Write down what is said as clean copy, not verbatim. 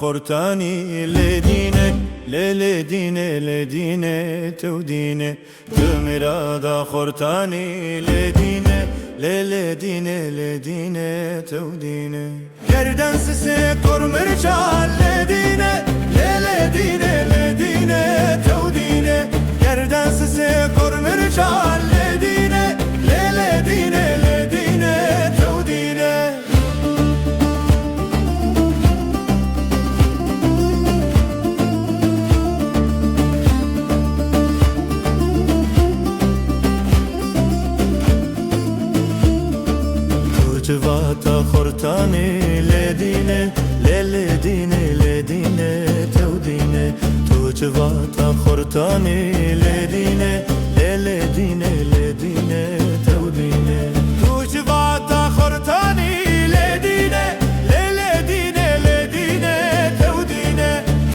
خورتانی لدینه لدینه لدینه تودینه تمرادا خورتانی لدینه لدینه لدینه تودینه yerden sese kormer çal ledine ledine ledine tevdine yerden sese kormer çal ledine ledine ledine tevdine Tucvata khortani ledine ledine ledine tevdine Tucvata khortani ledine ledine ledine tevdine Tucvata khortani